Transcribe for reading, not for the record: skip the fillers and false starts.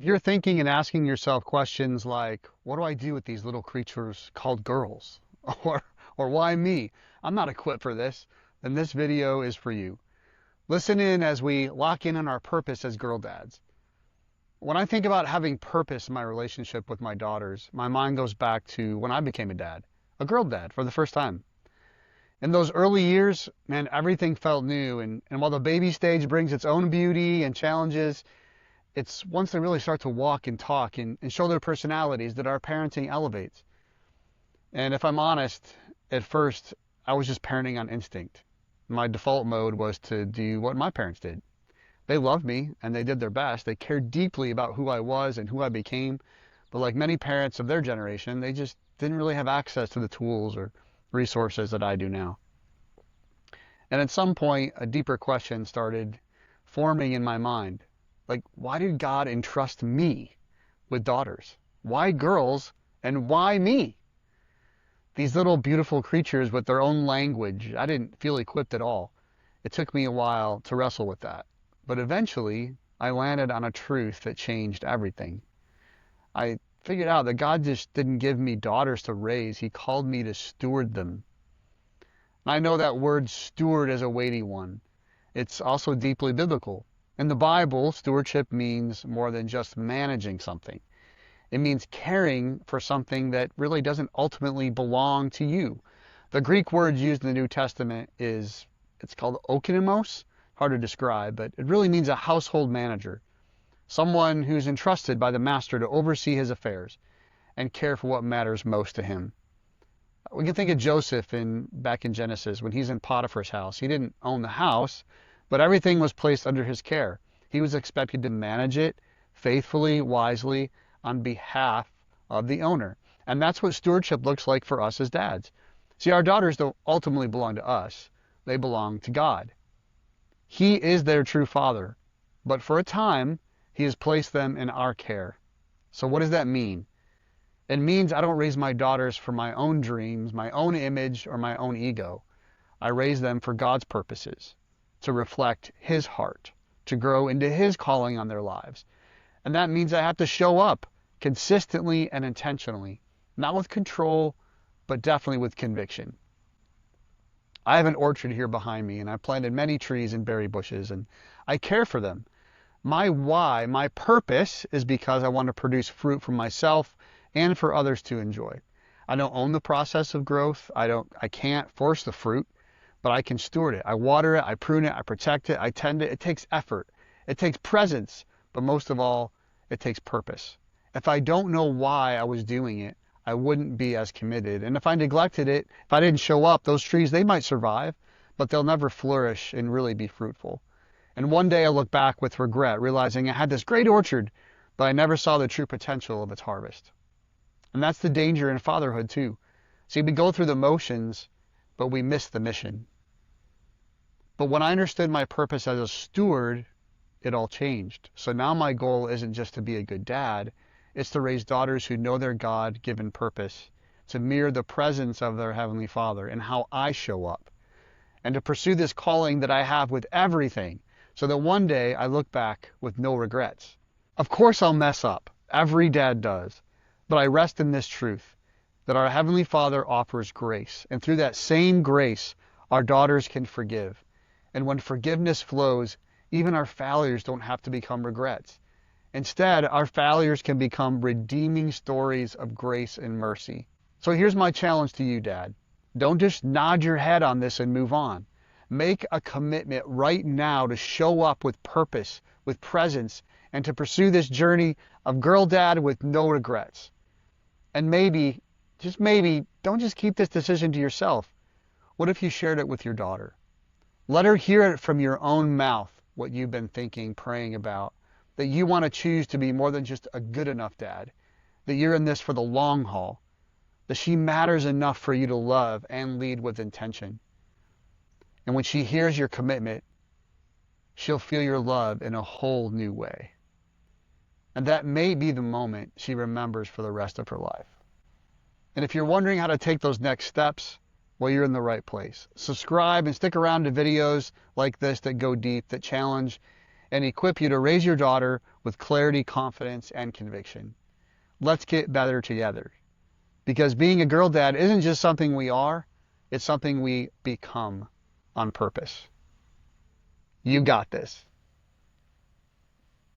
If you're thinking and asking yourself questions like, what do I do with these little creatures called girls? Or, or why me? I'm not equipped for this. Then this video is for you. Listen in as we lock in on our purpose as girl dads. When I think about having purpose in my relationship with my daughters, my mind goes back to when I became a girl dad for the first time. In those early years, man, everything felt new. And while the baby stage brings its own beauty and challenges, it's once they really start to walk and talk and show their personalities that our parenting elevates. And if I'm honest, at first, I was just parenting on instinct. My default mode was to do what my parents did. They loved me and they did their best. They cared deeply about who I was and who I became. But like many parents of their generation, they just didn't really have access to the tools or resources that I do now. And at some point, a deeper question started forming in my mind. Like, why did God entrust me with daughters? Why girls and why me? These little beautiful creatures with their own language, I didn't feel equipped at all. It took me a while to wrestle with that. But eventually, I landed on a truth that changed everything. I figured out that God just didn't give me daughters to raise. He called me to steward them. And I know that word steward is a weighty one. It's also deeply biblical. In the Bible, stewardship means more than just managing something. It means caring for something that really doesn't ultimately belong to you. The Greek word used in the New Testament it's called oikonomos. Hard to describe, but it really means a household manager. Someone who's entrusted by the master to oversee his affairs and care for what matters most to him. We can think of Joseph back in Genesis when he's in Potiphar's house. He didn't own the house, but everything was placed under his care. He was expected to manage it faithfully, wisely, on behalf of the owner. And that's what stewardship looks like for us as dads. See, our daughters don't ultimately belong to us. They belong to God. He is their true father. But for a time, he has placed them in our care. So what does that mean? It means I don't raise my daughters for my own dreams, my own image, or my own ego. I raise them for God's purposes, to reflect his heart, to grow into his calling on their lives. And that means I have to show up consistently and intentionally, not with control, but definitely with conviction. I have an orchard here behind me, and I planted many trees and berry bushes, and I care for them. My why, my purpose is because I want to produce fruit for myself and for others to enjoy. I don't own the process of growth. I can't force the fruit, but I can steward it. I water it, I prune it, I protect it, I tend it. It takes effort. It takes presence, but most of all, it takes purpose. If I don't know why I was doing it, I wouldn't be as committed. And if I neglected it, if I didn't show up, those trees, they might survive, but they'll never flourish and really be fruitful. And one day I'll look back with regret, realizing I had this great orchard, but I never saw the true potential of its harvest. And that's the danger in fatherhood too. See, we go through the motions, but we miss the mission. But when I understood my purpose as a steward, it all changed. So now my goal isn't just to be a good dad, it's to raise daughters who know their God-given purpose, to mirror the presence of their Heavenly Father and how I show up, and to pursue this calling that I have with everything, so that one day I look back with no regrets. Of course I'll mess up. Every dad does. But I rest in this truth, that our Heavenly Father offers grace, and through that same grace, our daughters can forgive. And when forgiveness flows, even our failures don't have to become regrets. Instead, our failures can become redeeming stories of grace and mercy. So here's my challenge to you, Dad. Don't just nod your head on this and move on. Make a commitment right now to show up with purpose, with presence, and to pursue this journey of girl dad with no regrets. And maybe, just maybe, don't just keep this decision to yourself. What if you shared it with your daughter? Let her hear it from your own mouth, what you've been thinking, praying about, that you want to choose to be more than just a good enough dad, that you're in this for the long haul, that she matters enough for you to love and lead with intention. And when she hears your commitment, she'll feel your love in a whole new way. And that may be the moment she remembers for the rest of her life. And if you're wondering how to take those next steps, well, you're in the right place. Subscribe and stick around to videos like this that go deep, that challenge and equip you to raise your daughter with clarity, confidence, and conviction. Let's get better together. Because being a girl dad isn't just something we are, it's something we become on purpose. You got this.